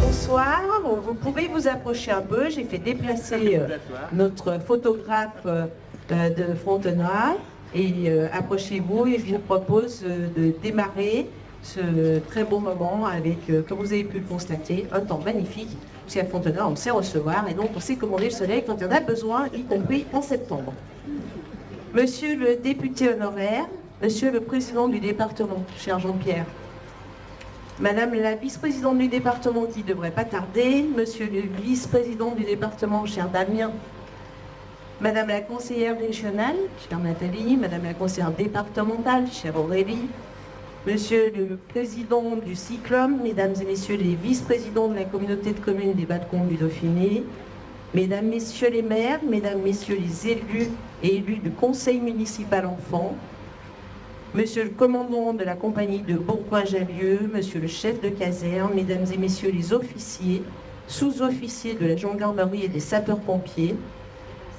Bonsoir, vous pouvez vous approcher un peu. J'ai fait déplacer notre photographe de Fontenoy. Et approchez-vous et je vous propose de démarrer ce très beau moment avec, comme vous avez pu le constater, un temps magnifique. Parce qu'à Fontenoy, on sait recevoir et donc on sait commander le soleil quand il y en a besoin, y compris en septembre. Monsieur le député honoraire, monsieur le président du département, cher Jean-Pierre, madame la vice-présidente du département qui ne devrait pas tarder, monsieur le vice-président du département, cher Damien, madame la conseillère régionale, chère Nathalie, madame la conseillère départementale, chère Aurélie, monsieur le président du Cyclone, mesdames et messieurs les vice-présidents de la communauté de communes des Bas-de-Combe du Dauphiné, mesdames, messieurs les maires, mesdames, messieurs les élus et élus du conseil municipal enfant, monsieur le commandant de la compagnie de Bourgoin-Jallieu, monsieur le chef de caserne, mesdames et messieurs les officiers, sous-officiers de la gendarmerie et des sapeurs-pompiers,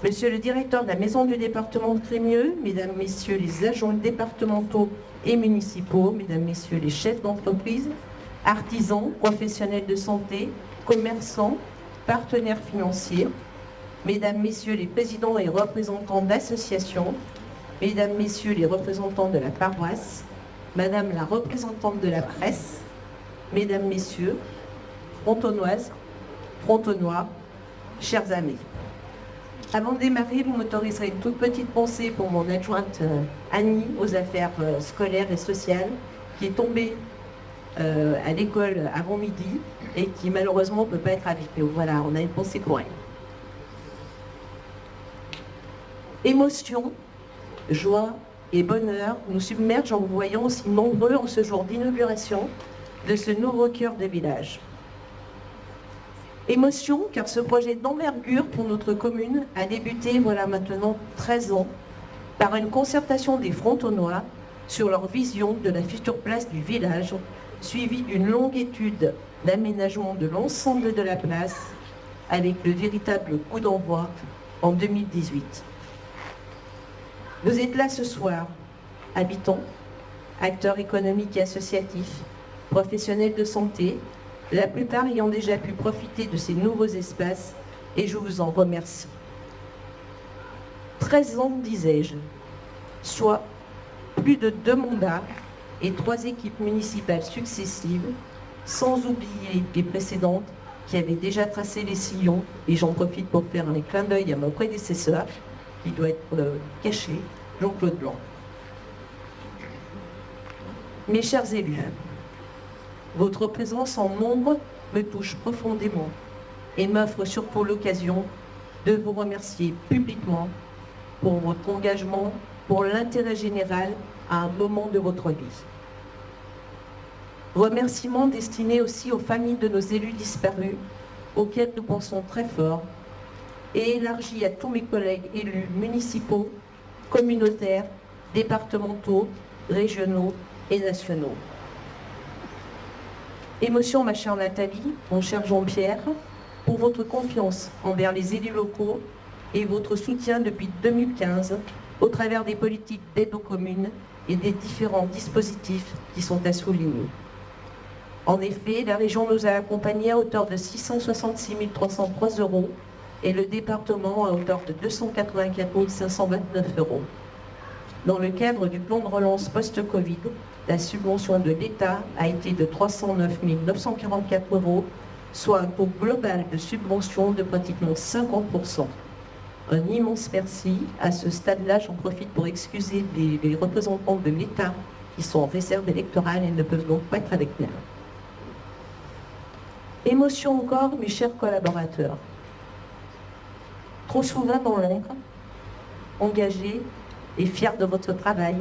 monsieur le directeur de la maison du département de Crémieux, mesdames, messieurs les agents départementaux et municipaux, mesdames, messieurs les chefs d'entreprise, artisans, professionnels de santé, commerçants, partenaires financiers, mesdames, messieurs les présidents et représentants d'associations, mesdames, messieurs les représentants de la paroisse, madame la représentante de la presse, mesdames, messieurs, frontonoises, frontonois, chers amis. Avant de démarrer, vous m'autoriserez une toute petite pensée pour mon adjointe Annie aux affaires scolaires et sociales, qui est tombée à l'école avant midi et qui malheureusement ne peut pas être avec nous. Voilà, on a une pensée pour elle. Émotion, joie et bonheur nous submergent en vous voyant aussi nombreux en ce jour d'inauguration de ce nouveau cœur de village. Émotion, car ce projet d'envergure pour notre commune a débuté voilà maintenant 13 ans par une concertation des Frontonois sur leur vision de la future place du village, suivie d'une longue étude d'aménagement de l'ensemble de la place avec le véritable coup d'envoi en 2018. Vous êtes là ce soir, habitants, acteurs économiques et associatifs, professionnels de santé, la plupart ayant déjà pu profiter de ces nouveaux espaces, et je vous en remercie. 13 ans, disais-je, soit plus de 2 mandats et 3 équipes municipales successives, sans oublier les précédentes qui avaient déjà tracé les sillons, et j'en profite pour faire un clin d'œil à mon prédécesseur, qui doit être caché, Jean-Claude Blanc. Mes chers élus, votre présence en nombre me touche profondément et m'offre surtout l'occasion de vous remercier publiquement pour votre engagement pour l'intérêt général à un moment de votre vie. Remerciements destinés aussi aux familles de nos élus disparus, auxquels nous pensons très fort, et élargi à tous mes collègues élus municipaux, communautaires, départementaux, régionaux et nationaux. Émotion, ma chère Nathalie, mon cher Jean-Pierre, pour votre confiance envers les élus locaux et votre soutien depuis 2015 au travers des politiques d'aide aux communes et des différents dispositifs qui sont à souligner. En effet, la région nous a accompagnés à hauteur de 666 303 € et le département à hauteur de 284 529 €. Dans le cadre du plan de relance post-Covid, la subvention de l'État a été de 309 944 €, soit un taux global de subvention de pratiquement 50%. Un immense merci. À ce stade-là, j'en profite pour excuser les représentants de l'État qui sont en réserve électorale et ne peuvent donc pas être avec nous. Émotion encore, mes chers collaborateurs. Trop souvent dans l'ombre, engagés et fiers de votre travail,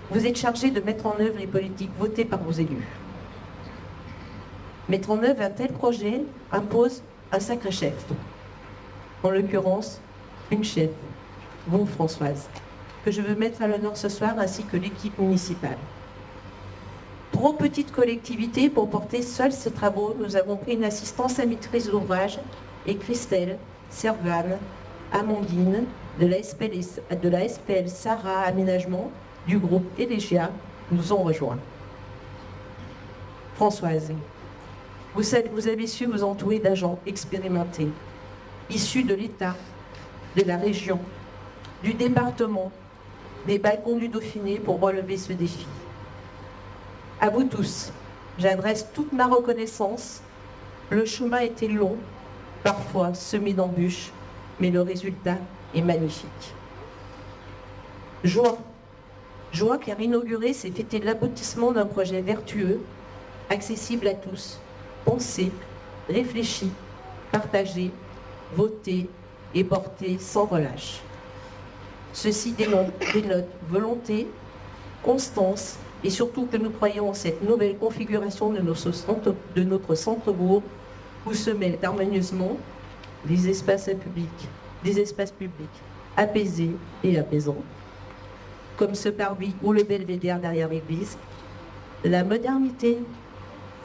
vous êtes chargés de mettre en œuvre les politiques votées par vos élus. Mettre en œuvre un tel projet impose un sacré chef. En l'occurrence, une chef, vous Françoise, que je veux mettre à l'honneur ce soir ainsi que l'équipe municipale. Trop petite collectivité pour porter seuls ces travaux, nous avons pris une assistance à maîtrise d'ouvrage et Christelle, Servane, Amandine, de la SPL Sarah Aménagement, du groupe Elégia, nous ont rejoints. Françoise, Vous avez su vous entourer d'agents expérimentés, issus de l'État, de la région, du département, des balcons du Dauphiné pour relever ce défi. À vous tous, j'adresse toute ma reconnaissance. Le chemin était long, parfois semé d'embûches, mais le résultat est magnifique. Joie car inaugurer, c'est fêter l'aboutissement d'un projet vertueux, accessible à tous, pensé, réfléchi, partagé, voté et porté sans relâche. Ceci dénote volonté, constance et surtout que nous croyons en cette nouvelle configuration de notre centre-bourg où se mêlent harmonieusement des espaces publics apaisés et apaisants, comme ce parvis ou le belvédère derrière l'église, la modernité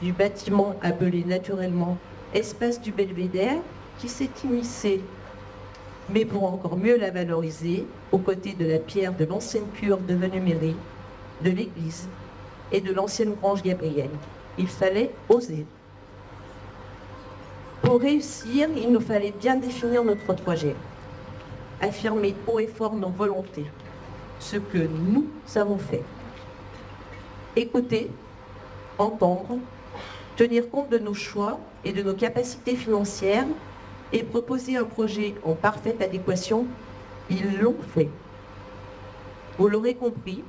du bâtiment appelé naturellement espace du belvédère qui s'est immiscé, mais pour encore mieux la valoriser, aux côtés de la pierre de l'ancienne cure devenue mairie, de l'église et de l'ancienne grange Gabriel. Il fallait oser. Pour réussir, il nous fallait bien définir notre projet, affirmer haut et fort nos volontés, ce que nous avons fait. Écouter, entendre, tenir compte de nos choix et de nos capacités financières et proposer un projet en parfaite adéquation, ils l'ont fait. Vous l'aurez compris,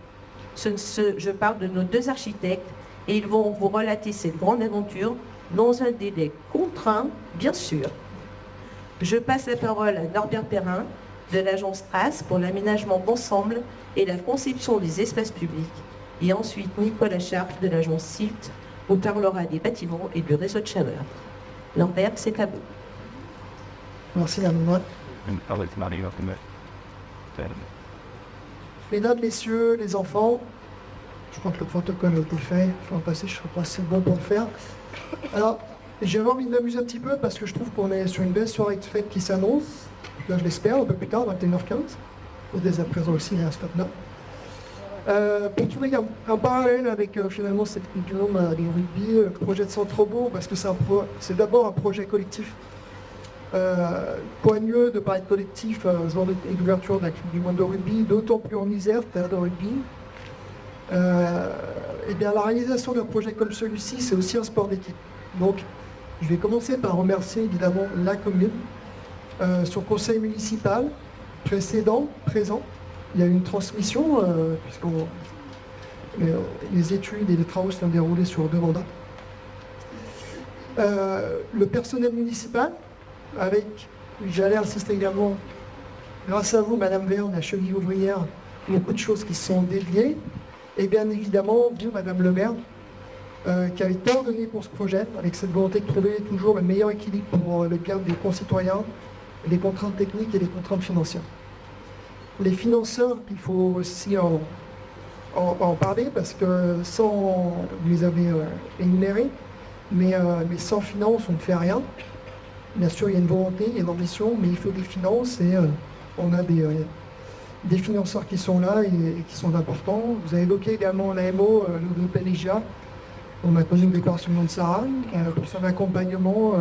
je parle de nos deux architectes et ils vont vous relater cette grande aventure dans un délai contraint, bien sûr. Je passe la parole à Norbert Perrin de l'agence Trace pour l'aménagement d'ensemble et la conception des espaces publics et ensuite Nicolas Charles de l'agence SILT vous parlera des bâtiments et du réseau de chaleur. Norbert, c'est à vous. Merci Anne. Mesdames, messieurs, les enfants, je crois que le protocole a été fait, il faut en passer, je ne serai pas assez bon pour le faire. Alors, j'ai envie de m'amuser un petit peu parce que je trouve qu'on est sur une belle soirée de fête qui s'annonce. Là, je l'espère, un peu plus tard, 21h15, ou dès à présent aussi, il y a un stop là. Pour trouver un parallèle avec finalement cette culture du rugby, le projet de Centre-Bourg, parce que c'est d'abord un projet collectif. Poigneux de parler de collectif, jour d'ouverture de la Coupe du Monde de rugby, d'autant plus en Isère, terre de rugby. Et bien la réalisation d'un projet comme celui-ci, c'est aussi un sport d'équipe. Donc, je vais commencer par remercier évidemment la commune, son conseil municipal, présent. Il y a eu une transmission, puisque les études et les travaux se sont déroulés sur 2 mandats. Le personnel municipal, j'allais insister également, grâce à vous, Madame Verne, la cheville ouvrière, beaucoup de choses qui sont dédiées. Et bien évidemment, vous, Madame le maire, qui avez tant donné pour ce projet, avec cette volonté de trouver toujours le meilleur équilibre pour le bien des concitoyens, les contraintes techniques et les contraintes financières. Les financeurs, il faut aussi en parler, parce que sans, vous les avez énumérés, mais sans finance, on ne fait rien. Bien sûr, il y a une volonté, il y a une ambition, mais il faut des finances et on a des financeurs qui sont là et qui sont importants. Vous avez évoqué également l'AMO, le groupe LIGA. On a connu le déclaration de Sarah, son accompagnement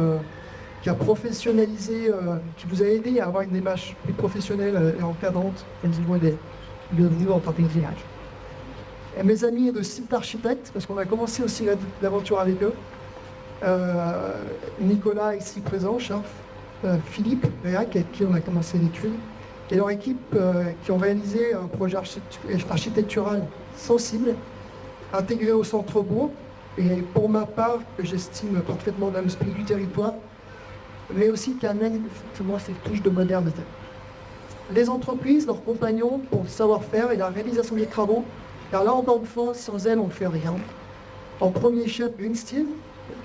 qui a professionnalisé, qui vous a aidé à avoir une démarche plus professionnelle et encadrante au niveau de vous en tant qu'exigage. Et mes amis de Site Architectes, parce qu'on a commencé aussi l'aventure avec eux. Nicolas ici présent, Charles, Philippe Réac avec qui on a commencé l'étude, et leur équipe qui ont réalisé un projet architectural sensible, intégré au centre-bourg, et pour ma part, que j'estime parfaitement dans l'esprit du territoire, mais aussi qui amène effectivement cette touche de modernité. Les entreprises, leurs compagnons pour le savoir-faire et la réalisation des travaux, car là encore une fois, sans elles, on ne fait rien. En premier chef, Green Steel,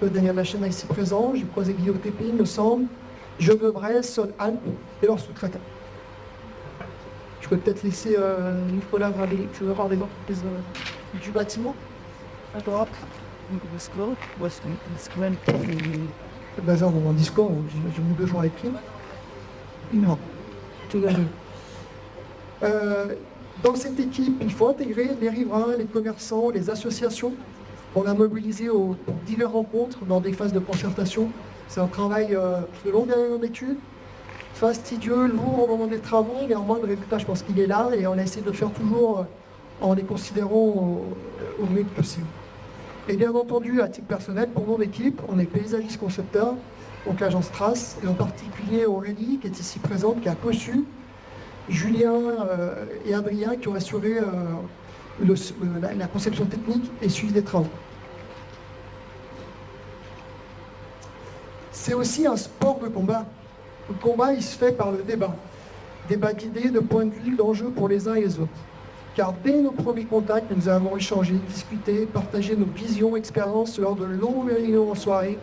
Daniel Lachena ici présent, j'ai croisé Guillaume Tépi, il me semble, Genevray, Sol Alpes et leurs sous-traitants. Je peux peut-être laisser Nicolas voir les entreprises du bâtiment. Adorable. Le bazar dans mon discours, j'ai mis 2 jours avec lui. Non, tout gagné. Dans cette équipe, il faut intégrer les riverains, les commerçants, les associations, On l'a mobilisé aux diverses rencontres dans des phases de concertation. C'est un travail de longue étude, fastidieux, lourd au moment des travaux, néanmoins le résultat, je pense qu'il est là et on a essayé de le faire toujours en les considérant au mieux possible. Et bien entendu, à titre personnel, pour mon équipe, on est paysagiste concepteur, donc l'agence Trace, et en particulier Aurélie, qui est ici présente, qui a conçu, Julien et Adrien, qui ont assuré la conception technique et suivi des travaux. C'est aussi un sport de combat. Le combat, il se fait par le débat. Débat d'idées, de points de vue, d'enjeux pour les uns et les autres. Car dès nos premiers contacts, nous avons échangé, discuté, partagé nos visions, expériences lors de longues réunions en soirée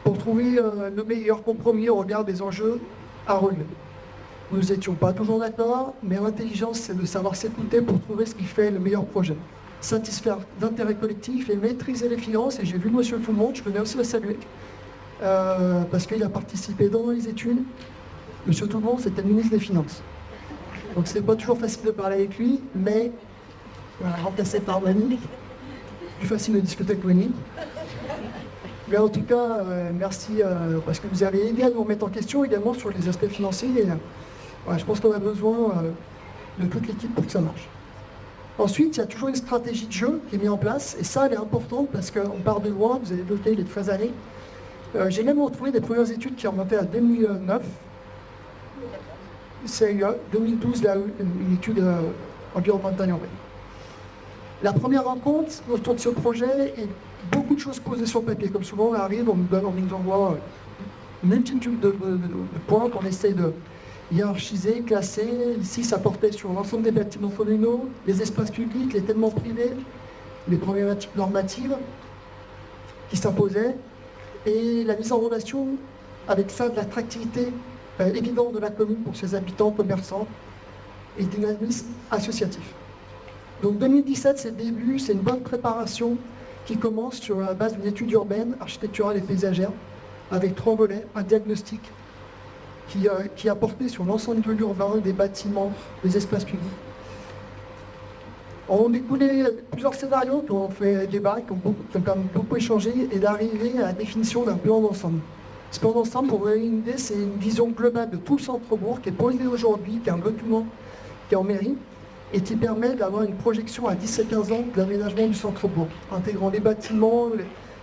pour trouver le meilleur compromis au regard des enjeux à relever. Nous n'étions pas toujours d'accord, mais l'intelligence, c'est de savoir s'écouter pour trouver ce qui fait le meilleur projet. Satisfaire d'intérêts collectifs et maîtriser les finances. Et j'ai vu Monsieur Tout-le-Monde, je tenais aussi à le saluer, parce qu'il a participé dans les études. Monsieur Tout-le-Monde, c'était le ministre des Finances. Donc c'est pas toujours facile de parler avec lui, mais voilà, remplacé par Mani, plus facile de discuter avec Mani. Mais en tout cas, merci parce que vous avez aidé à nous remettre en question également sur les aspects financiers. Et, voilà, je pense qu'on a besoin de toute l'équipe pour que ça marche. Ensuite, il y a toujours une stratégie de jeu qui est mise en place, et ça, elle est importante parce qu'on part de loin, vous avez noté les 13 années. J'ai même retrouvé des premières études qui remontaient à 2009. C'est 2012, là, une étude environnementale en fait. La première rencontre autour de ce projet, et beaucoup de choses posées sur le papier. Comme souvent, on arrive, on nous envoie une multitude de points qu'on essaie de hiérarchiser, classer. Ici, ça portait sur l'ensemble des bâtiments communaux, les espaces publics, les témoins privés, les problématiques normatives qui s'imposaient, et la mise en relation avec ça de l'attractivité évidente de la commune pour ses habitants, commerçants et dynamisme associatif. Donc 2017, c'est le début, c'est une bonne préparation qui commence sur la base d'une étude urbaine, architecturale et paysagère, avec 3 volets, un diagnostic qui a porté sur l'ensemble de l'urbain, des bâtiments, des espaces publics. On découlait plusieurs scénarios qui ont fait débat, qui ont permis beaucoup échanger et d'arriver à la définition d'un plan d'ensemble. Ce plan d'ensemble, pour vous donner une idée, c'est une vision globale de tout le centre-bourg qui est posée aujourd'hui, qui est un document qui est en mairie et qui permet d'avoir une projection à 10 et 15 ans de l'aménagement du centre-bourg, intégrant les bâtiments,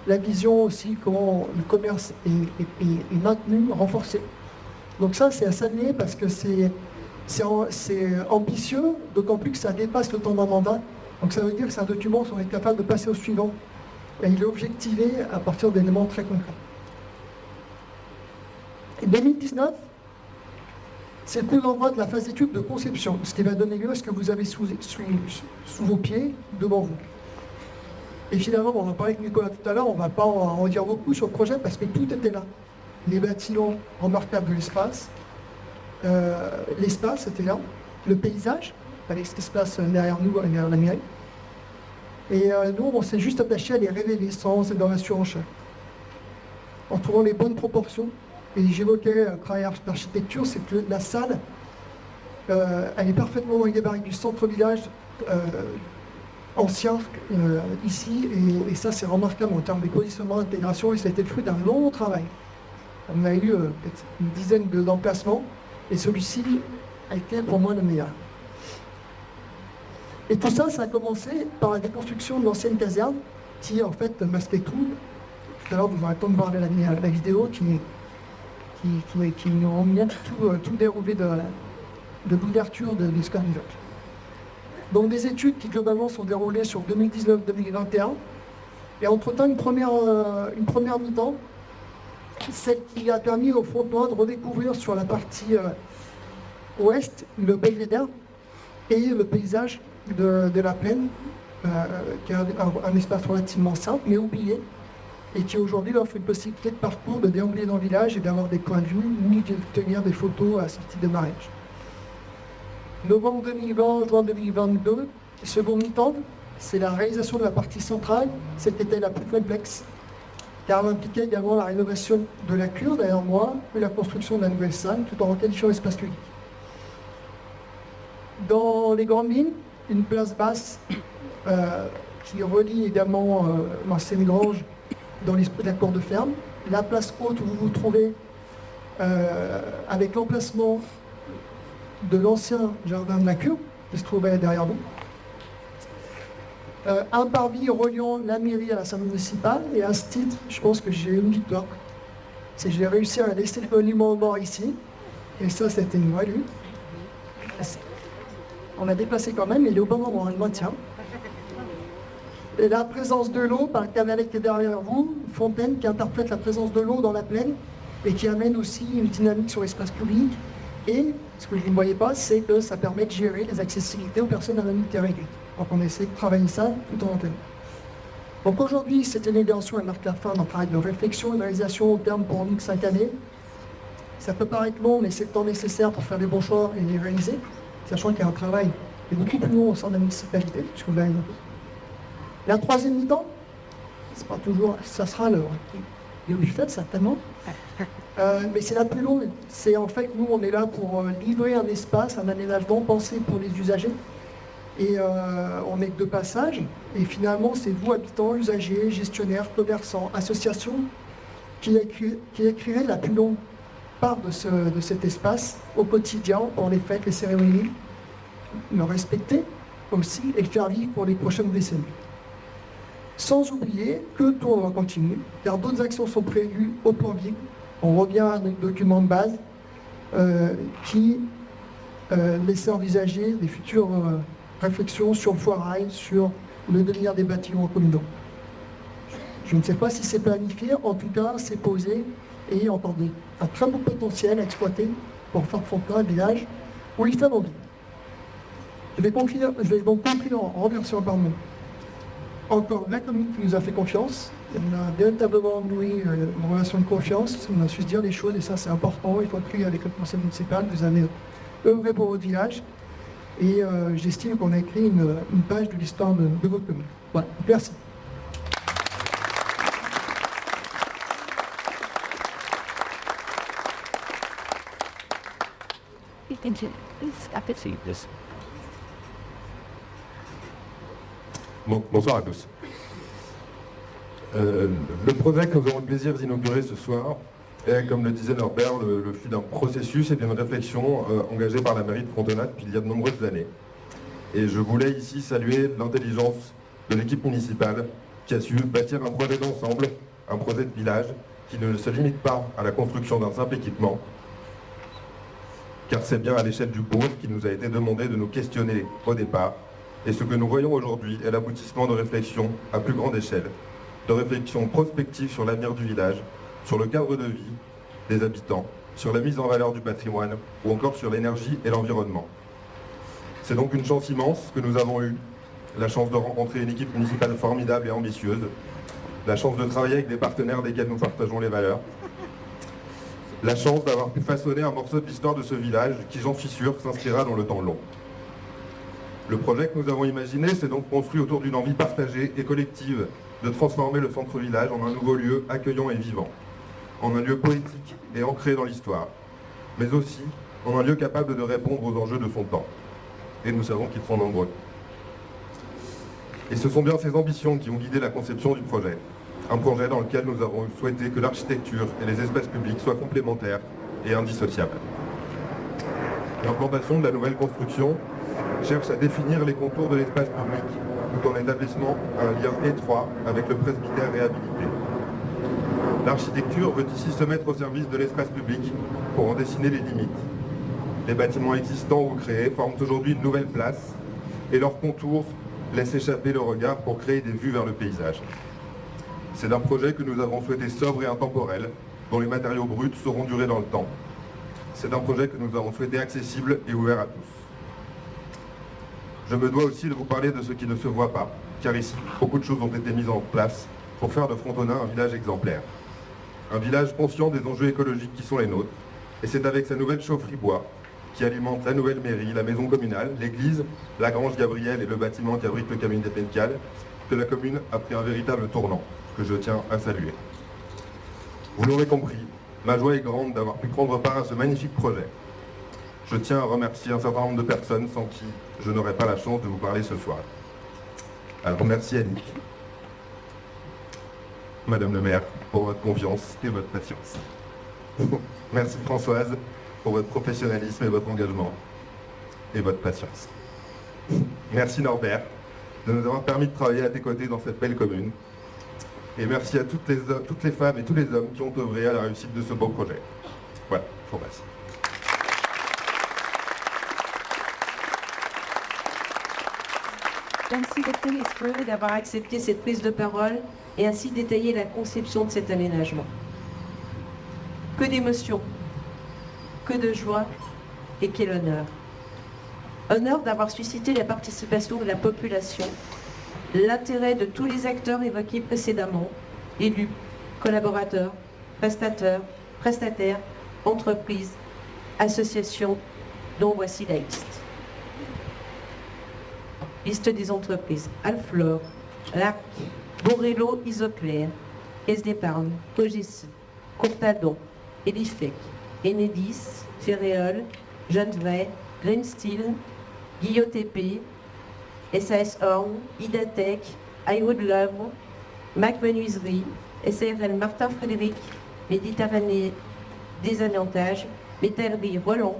la vision aussi, comment le commerce est maintenu, renforcé. Donc ça, c'est à saluer parce que c'est ambitieux, d'autant plus que ça dépasse le temps d'un mandat. Donc ça veut dire que c'est un document où on est capable de passer au suivant. Et il est objectivé à partir d'éléments très concrets. Et 2019, c'est le coup d'envoi de la phase d'étude de conception, ce qui va donner lieu à ce que vous avez sous vos pieds, devant vous. Et finalement, on en parlait avec Nicolas tout à l'heure, on ne va pas en dire beaucoup sur le projet parce que tout était là. Les bâtiments remarquables de l'espace, l'espace était là, le paysage, avec ce qui se passe derrière nous, derrière la mairie. Et nous, on s'est juste attaché à les révéler sans être dans la surenchère, en trouvant les bonnes proportions. Et j'évoquais un travail d'architecture, c'est que la salle, elle est parfaitement dans les gabarits du centre-village ancien ici, et ça c'est remarquable en termes de positionnement, d'intégration, et ça a été le fruit d'un long travail. On a eu peut-être une dizaine d'emplacements, et celui-ci a été pour moi le meilleur. Et tout ça, ça a commencé par la déconstruction de l'ancienne caserne, qui en fait masquait tout. Tout à l'heure, vous aurez le temps de voir la vidéo qui nous ont mis tout déroulé de l'ouverture de Square Village. Donc des études qui globalement sont déroulées sur 2019-2021. Et entre-temps, une première mi-temps, celle qui a permis au Fontenoy de redécouvrir sur la partie ouest le belvédère et le paysage de la plaine, qui est un espace relativement simple, mais oublié, et qui aujourd'hui offre une possibilité de parcours, de déambuler dans le village et d'avoir des points de vue, ni de tenir des photos à la sortie de mariage. Novembre 2020, juin 2022, second mi-temps, c'est la réalisation de la partie centrale, cette était la plus complexe, car elle impliquait également la rénovation de la cure derrière moi, et la construction de la nouvelle salle, tout en requalifiant l'espace public. Dans les grandes lignes, une place basse qui relie également Marseille-Grange dans l'esprit de la cour de ferme. La place haute où vous vous trouvez avec l'emplacement de l'ancien jardin de la cure qui se trouvait derrière vous. Un parvis reliant la mairie à la salle municipale, et à ce titre, je pense que j'ai une victoire. C'est que j'ai réussi à laisser le monument aux morts ici, et ça c'était une vraie lutte. On l'a déplacé quand même, mais il est au bon moment, on le maintient. Et la présence de l'eau, par le canal qui est derrière vous, une fontaine qui interprète la présence de l'eau dans la plaine, et qui amène aussi une dynamique sur l'espace public. Et ce que vous ne voyez pas, c'est que ça permet de gérer les accessibilités aux personnes à mobilité réduite. Donc on essaie de travailler ça tout en antenne. Donc aujourd'hui, cette élévation elle marque la fin d'un travail de réflexion et de réalisation au terme pour nous de 5 années. Ça peut paraître long, mais c'est le temps nécessaire pour faire les bons choix et les réaliser, sachant qu'il y a un travail qui est beaucoup plus long au sein de la municipalité, puisque vous l'avez noté. La troisième mi-temps, c'est pas toujours, ça sera le fait certainement. Mais c'est la plus longue. C'est en fait, nous, on est là pour livrer un espace, un aménagement pensé pour les usagers. Et on n'est que de passage. Et finalement, c'est vous, habitants, usagers, gestionnaires, commerçants, associations, qui écrivez la plus longue part de cet espace au quotidien, dans les fêtes, les cérémonies. Le respecter aussi et le faire vivre pour les prochaines décennies. Sans oublier que le tour va continuer, car d'autres actions sont prévues au plan vide. On revient à notre document de base qui laissait envisager des futures réflexions sur le foirail, sur le devenir des bâtiments communaux. Je ne sais pas si c'est planifié, en tout cas c'est posé et entendez, un très beau potentiel à exploiter pour faire Fontenay un village où il fait envie. Je vais donc conclure en remerciant encore la commune qui nous a fait confiance. On a véritablement noué une relation de confiance, on a su se dire les choses et ça c'est important, y compris avec le conseil municipal. Vous avez œuvré pour votre village et j'estime qu'on a écrit une page de l'histoire de votre commune. Voilà, merci. Bonsoir à tous. Le projet que nous avons le plaisir d'inaugurer ce soir est, comme le disait Norbert, le fruit d'un processus et d'une réflexion engagée par la mairie de Fontenay depuis il y a de nombreuses années. Et je voulais ici saluer l'intelligence de l'équipe municipale qui a su bâtir un projet d'ensemble, un projet de village qui ne se limite pas à la construction d'un simple équipement, car c'est bien à l'échelle du bourg qu'il nous a été demandé de nous questionner au départ. Et ce que nous voyons aujourd'hui est l'aboutissement de réflexions à plus grande échelle, de réflexions prospectives sur l'avenir du village, sur le cadre de vie des habitants, sur la mise en valeur du patrimoine ou encore sur l'énergie et l'environnement. C'est donc une chance immense que nous avons eue, la chance de rencontrer une équipe municipale formidable et ambitieuse, la chance de travailler avec des partenaires desquels nous partageons les valeurs, la chance d'avoir pu façonner un morceau de l'histoire de ce village qui, j'en suis sûr, s'inscrira dans le temps long. Le projet que nous avons imaginé s'est donc construit autour d'une envie partagée et collective de transformer le centre-village en un nouveau lieu accueillant et vivant, en un lieu poétique et ancré dans l'histoire, mais aussi en un lieu capable de répondre aux enjeux de son temps. Et nous savons qu'ils sont nombreux. Et ce sont bien ces ambitions qui ont guidé la conception du projet. Un projet dans lequel nous avons souhaité que l'architecture et les espaces publics soient complémentaires et indissociables. L'implantation de la nouvelle construction cherche à définir les contours de l'espace public, tout en établissant un lien étroit avec le presbytère réhabilité. L'architecture veut ici se mettre au service de l'espace public pour en dessiner les limites. Les bâtiments existants ou créés forment aujourd'hui une nouvelle place et leurs contours laissent échapper le regard pour créer des vues vers le paysage. C'est un projet que nous avons souhaité sobre et intemporel, dont les matériaux bruts sauront durer dans le temps. C'est un projet que nous avons souhaité accessible et ouvert à tous. Je me dois aussi de vous parler de ce qui ne se voit pas, car ici, beaucoup de choses ont été mises en place pour faire de Fontenay un village exemplaire. Un village conscient des enjeux écologiques qui sont les nôtres, et c'est avec sa nouvelle chaufferie bois, qui alimente la nouvelle mairie, la maison communale, l'église, la grange Gabriel et le bâtiment qui abrite le cabinet péncal, que la commune a pris un véritable tournant, que je tiens à saluer. Vous l'aurez compris, ma joie est grande d'avoir pu prendre part à ce magnifique projet. Je tiens à remercier un certain nombre de personnes sans qui je n'aurais pas la chance de vous parler ce soir. Alors merci Annick, Madame le maire, pour votre confiance et votre patience. Merci Françoise pour votre professionnalisme et votre engagement et votre patience. Merci Norbert de nous avoir permis de travailler à tes côtés dans cette belle commune. Et merci à toutes les femmes et tous les hommes qui ont œuvré à la réussite de ce beau projet. Voilà, je vous remercie. Merci Dr. Espreux d'avoir accepté cette prise de parole et ainsi détaillé la conception de cet aménagement. Que d'émotions, que de joie et quel honneur. Honneur d'avoir suscité la participation de la population, l'intérêt de tous les acteurs évoqués précédemment, élus, collaborateurs, prestataires, entreprises, associations, dont voici la liste. Liste des entreprises: Alflor, LARC, Borello Isoclair, Caisse d'épargne, Cogessi, Courtadon, Elifec, Enedis, Ferréol, Jeannevray, Green Steel, Guillot TP, SAS Horn, Idatech, Highwood Love, Mac Menuiserie, SARL Martin Frédéric, Méditerranée Désamiantage, Métallerie Roland,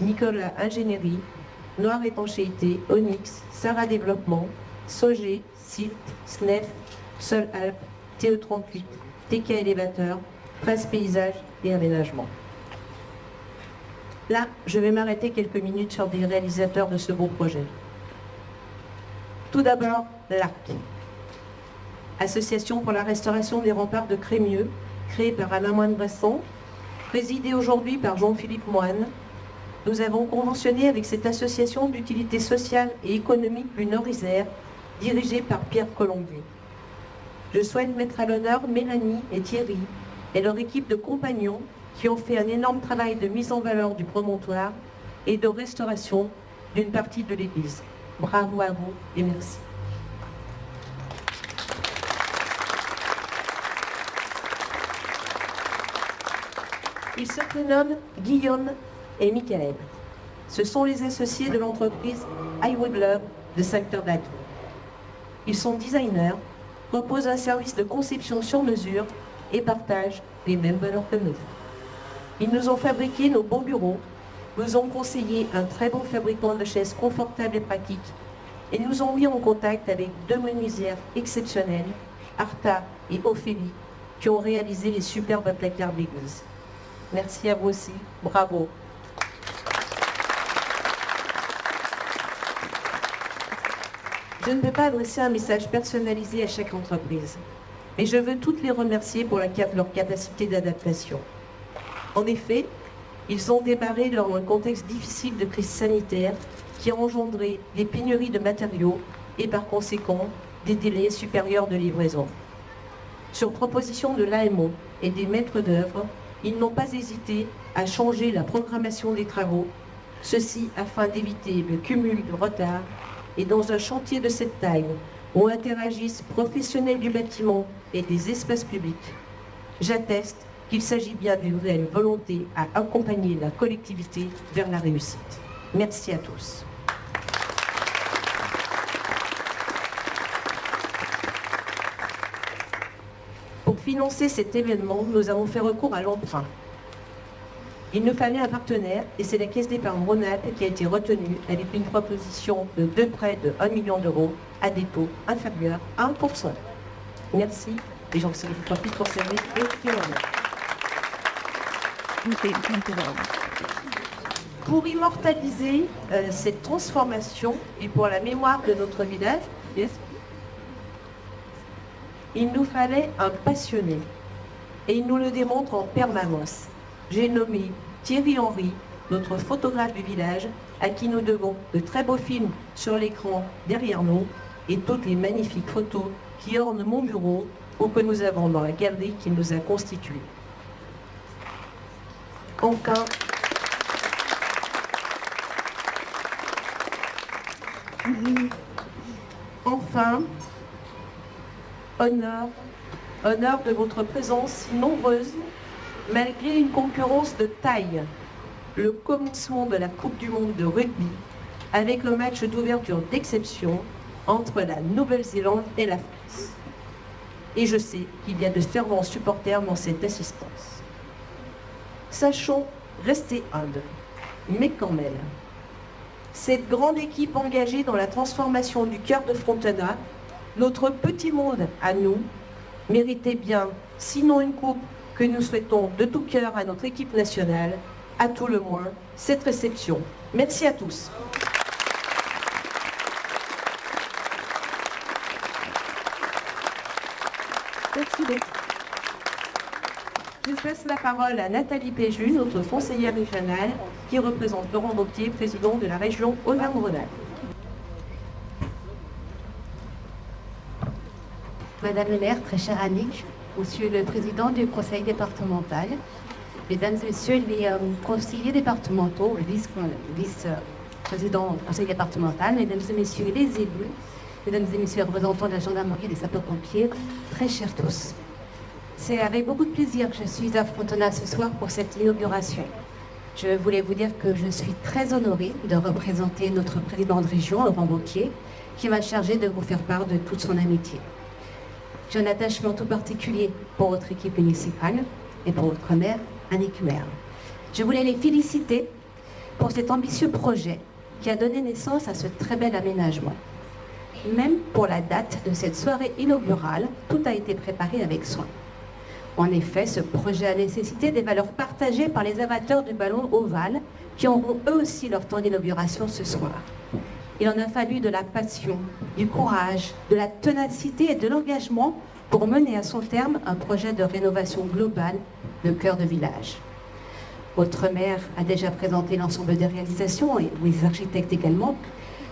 Nicolas Ingénierie, Noir Étanchéité, Onyx, Sarah Développement, Sogé, Silt, SNEF, Sol Alpes, TE38, TK Élévateur, Presse Paysage et Aménagement. Là, je vais m'arrêter quelques minutes sur des réalisateurs de ce beau projet. Tout d'abord, l'ARC, Association pour la restauration des remparts de Crémieux, créée par Alain Moine-Bresson, présidée aujourd'hui par Jean-Philippe Moine. Nous avons conventionné avec cette association d'utilité sociale et économique du Nord-Isère, dirigée par Pierre Colombier. Je souhaite mettre à l'honneur Mélanie et Thierry et leur équipe de compagnons qui ont fait un énorme travail de mise en valeur du promontoire et de restauration d'une partie de l'église. Bravo à vous et merci. Ils se prénomment Guillaume et Michael. Ce sont les associés de l'entreprise Highwood Love de Saint-Pierre-d'Atour. Ils sont designers, proposent un service de conception sur mesure et partagent les mêmes valeurs que nous. Ils nous ont fabriqué nos beaux bureaux, nous ont conseillé un très bon fabricant de chaises confortables et pratiques et nous ont mis en contact avec deux menuisières exceptionnelles, Arta et Ophélie, qui ont réalisé les superbes placards d'église. Merci à vous aussi, bravo. Je ne peux pas adresser un message personnalisé à chaque entreprise, mais je veux toutes les remercier pour leur capacité d'adaptation. En effet, ils ont démarré dans un contexte difficile de crise sanitaire qui a engendré des pénuries de matériaux et par conséquent des délais supérieurs de livraison. Sur proposition de l'AMO et des maîtres d'œuvre, ils n'ont pas hésité à changer la programmation des travaux, ceci afin d'éviter le cumul de retard et dans un chantier de cette taille où interagissent professionnels du bâtiment et des espaces publics. J'atteste qu'il s'agit bien d'une réelle volonté à accompagner la collectivité vers la réussite. Merci à tous. Pour financer cet événement, nous avons fait recours à l'emprunt. Il nous fallait un partenaire et c'est la Caisse d'épargne Rhône-Alpes qui a été retenue avec une proposition de deux prêts de 1 million d'euros à des taux inférieurs à 1%. Merci et j'en profite pour servir et pour immortaliser cette transformation et pour la mémoire de notre village, il nous fallait un passionné et il nous le démontre en permanence. J'ai nommé Thierry Henry, notre photographe du village, à qui nous devons de très beaux films sur l'écran derrière nous et toutes les magnifiques photos qui ornent mon bureau ou que nous avons dans la galerie qui nous a constitués. Enfin, honneur de votre présence si nombreuse, malgré une concurrence de taille. Le commencement de la Coupe du Monde de rugby, avec un match d'ouverture d'exception, entre la Nouvelle-Zélande et la France. Et je sais qu'il y a de fervents supporters dans cette assistance. Sachons rester humbles, mais quand même. Cette grande équipe engagée dans la transformation du cœur de Frontenac, notre petit monde à nous, méritait bien, sinon une coupe que nous souhaitons de tout cœur à notre équipe nationale, à tout le moins, cette réception. Merci à tous. Merci beaucoup. Je passe la parole à Nathalie Péju, notre conseillère régionale, qui représente Laurent Wauquiez, président de la région Auvergne-Rhône-Alpes. Madame le maire, très chère Annick, Monsieur le président du conseil départemental, Mesdames et Messieurs les conseillers départementaux, le vice-président du conseil départemental, Mesdames et Messieurs les élus, Mesdames et Messieurs les représentants de la gendarmerie et des sapeurs-pompiers, très chers tous. C'est avec beaucoup de plaisir que je suis à Frontenac ce soir pour cette inauguration. Je voulais vous dire que je suis très honorée de représenter notre président de région, Laurent Wauquiez, qui m'a chargé de vous faire part de toute son amitié. J'ai un attachement tout particulier pour votre équipe municipale et pour votre maire, Annick Merle. Je voulais les féliciter pour cet ambitieux projet qui a donné naissance à ce très bel aménagement. Même pour la date de cette soirée inaugurale, tout a été préparé avec soin. En effet, ce projet a nécessité des valeurs partagées par les amateurs du ballon ovale qui auront eux aussi leur temps d'inauguration ce soir. Il en a fallu de la passion, du courage, de la ténacité et de l'engagement pour mener à son terme un projet de rénovation globale de cœur de village. Votre maire a déjà présenté l'ensemble des réalisations, et les architectes également.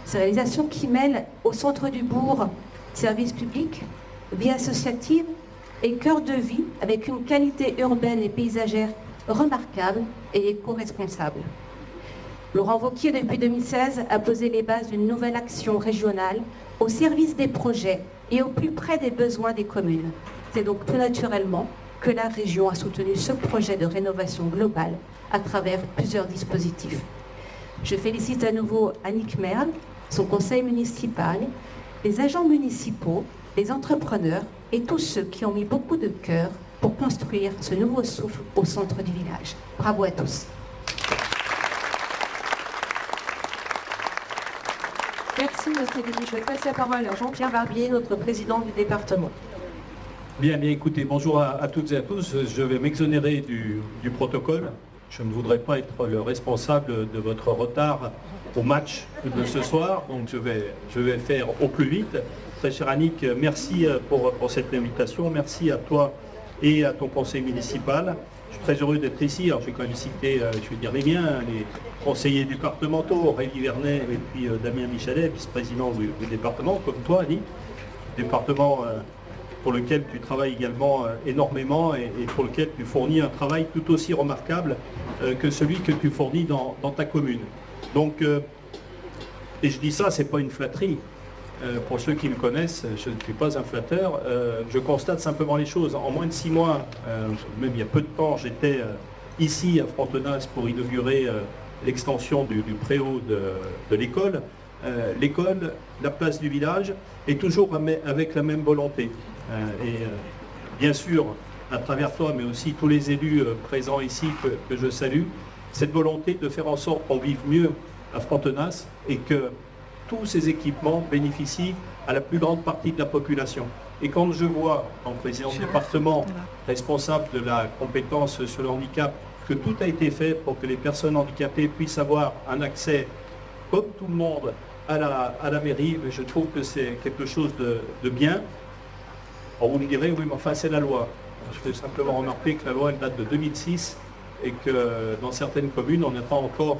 Ces réalisations qui mêlent au centre du bourg services publics, vie associative et cœur de vie avec une qualité urbaine et paysagère remarquable et éco-responsable. Laurent Wauquiez, depuis 2016, a posé les bases d'une nouvelle action régionale au service des projets et au plus près des besoins des communes. C'est donc tout naturellement que la région a soutenu ce projet de rénovation globale à travers plusieurs dispositifs. Je félicite à nouveau Annick Merle, son conseil municipal, les agents municipaux, les entrepreneurs et tous ceux qui ont mis beaucoup de cœur pour construire ce nouveau souffle au centre du village. Bravo à tous. Merci, monsieur Denis. Je vais passer la parole à Jean-Pierre Barbier, notre président du département. Bien, écoutez, bonjour à toutes et à tous. Je vais m'exonérer du protocole. Je ne voudrais pas être le responsable de votre retard au match de ce soir, donc je vais faire au plus vite. Très cher Annick, merci pour cette invitation. Merci à toi et à ton conseil municipal. Je suis très heureux d'être ici. Alors, je vais quand même citer, je vais dire les miens, les conseillers départementaux, Aurélie Vernet et puis Damien Michalet, vice-président du département, comme toi, Annick. Département pour lequel tu travailles également énormément et pour lequel tu fournis un travail tout aussi remarquable que celui que tu fournis dans ta commune. Donc, et je dis ça, c'est pas une flatterie. Pour ceux qui me connaissent, je ne suis pas un flatteur. Je constate simplement les choses. En moins de 6 mois, même il y a peu de temps, j'étais ici à Frontenac pour inaugurer l'extension du préau de l'école. L'école, la place du village, est toujours avec la même volonté. Bien sûr, à travers toi, mais aussi tous les élus présents ici que je salue, cette volonté de faire en sorte qu'on vive mieux à Frontenac et que tous ces équipements bénéficient à la plus grande partie de la population. Et quand je vois, en président du département, responsable de la compétence sur le handicap, que tout a été fait pour que les personnes handicapées puissent avoir un accès, comme tout le monde, à la mairie, je trouve que c'est quelque chose de bien. Alors vous me direz, oui, mais enfin c'est la loi. Je fais simplement remarquer que la loi elle date de 2006 et que dans certaines communes, on n'a pas encore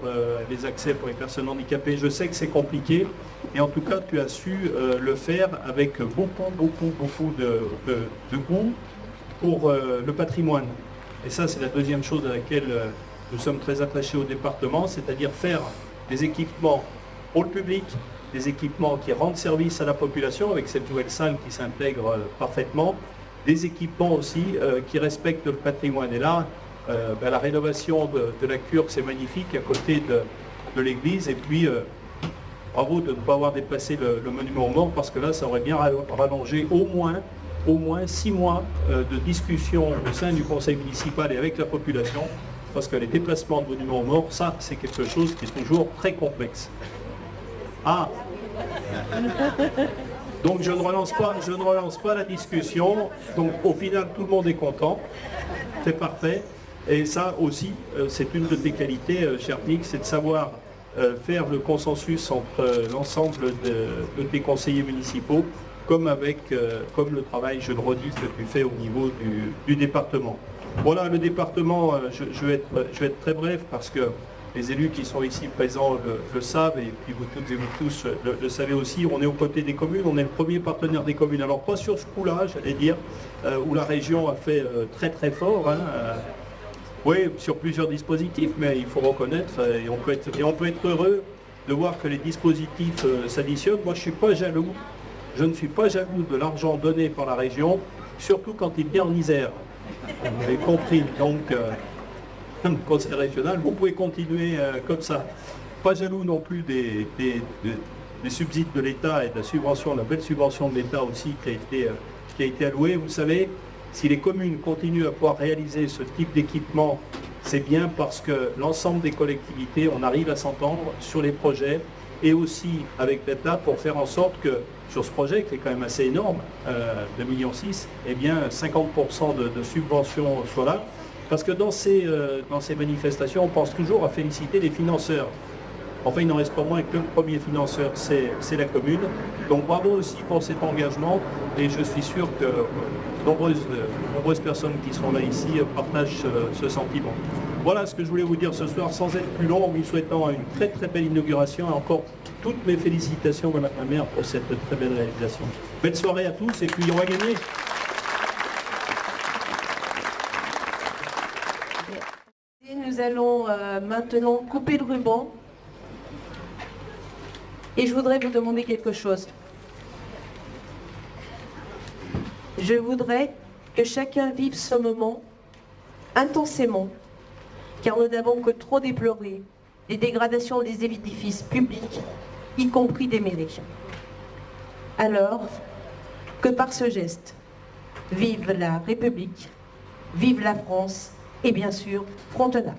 les accès pour les personnes handicapées. Je sais que c'est compliqué, et en tout cas, tu as su le faire avec beaucoup de goût pour le patrimoine. Et ça, c'est la deuxième chose à laquelle nous sommes très attachés au département, c'est-à-dire faire des équipements pour le public, des équipements qui rendent service à la population, avec cette nouvelle salle qui s'intègre parfaitement, des équipements aussi qui respectent le patrimoine. Et là, la rénovation de la cure, c'est magnifique, à côté de l'église, et puis Bravo de ne pas avoir déplacé le monument aux morts, parce que là, ça aurait bien rallongé au moins 6 mois de discussion au sein du conseil municipal et avec la population, parce que les déplacements de monuments aux morts, ça, c'est quelque chose qui est toujours très complexe. Ah. Donc je ne relance pas la discussion. Donc au final, tout le monde est content. C'est parfait. Et ça aussi, c'est une de tes qualités, cher Nick, c'est de savoir faire le consensus entre l'ensemble de tes conseillers municipaux, comme le travail, je le redis, que tu fais au niveau du département. Voilà, le département, je vais être très bref, parce que les élus qui sont ici présents le savent, et puis vous toutes et vous tous le savez aussi. On est aux côtés des communes, on est le premier partenaire des communes. Alors pas sur ce coup-là, j'allais dire, où la région a fait très très fort, hein, oui, sur plusieurs dispositifs, mais il faut reconnaître, et on peut être heureux de voir que les dispositifs s'additionnent. Moi, je ne suis pas jaloux de l'argent donné par la région, surtout quand il vient en Isère. Vous avez compris, donc, conseil régional, vous pouvez continuer comme ça. Pas jaloux non plus des subsides de l'État et de la subvention, la belle subvention de l'État aussi qui a été allouée. Vous savez, si les communes continuent à pouvoir réaliser ce type d'équipement, c'est bien parce que l'ensemble des collectivités, on arrive à s'entendre sur les projets, et aussi avec l'État pour faire en sorte que sur ce projet qui est quand même assez énorme, 2,6 millions, eh bien 50% de subventions soient là. Parce que dans ces manifestations, on pense toujours à féliciter les financeurs. Enfin, il n'en reste pas moins que le premier financeur, c'est la commune. Donc bravo aussi pour cet engagement, et je suis sûr que nombreuses personnes qui sont là ici partagent ce sentiment. Voilà ce que je voulais vous dire ce soir, sans être plus long, en vous souhaitant une très très belle inauguration, et encore toutes mes félicitations, Madame la maire, pour cette très belle réalisation. Belle soirée à tous, et puis on va gagner. Nous allons maintenant couper le ruban. Et je voudrais vous demander quelque chose. Je voudrais que chacun vive ce moment intensément, car nous n'avons que trop déploré les dégradations des édifices publics, y compris des mairies. Alors, que par ce geste, vive la République, vive la France, et bien sûr, Frontenac.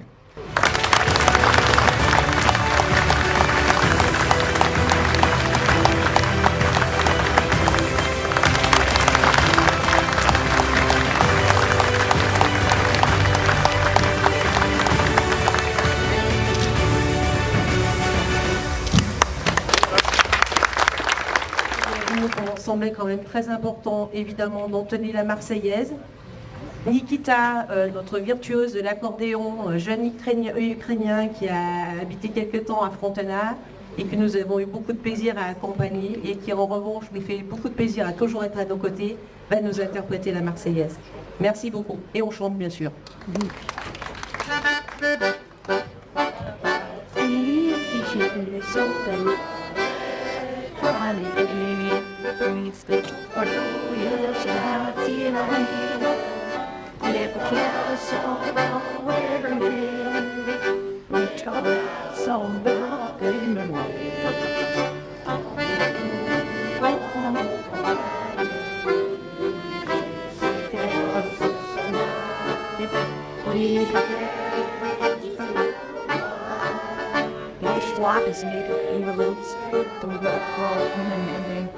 Il me semblait quand même très important, évidemment, d'entonner la Marseillaise. Nikita, notre virtuose de l'accordéon, jeune Ukrainien qui a habité quelque temps à Frontenac et que nous avons eu beaucoup de plaisir à accompagner, et qui en revanche nous fait beaucoup de plaisir à toujours être à nos côtés, va nous interpréter la Marseillaise. Merci beaucoup. Et on chante bien sûr. Swap is made of envelopes, the work for women and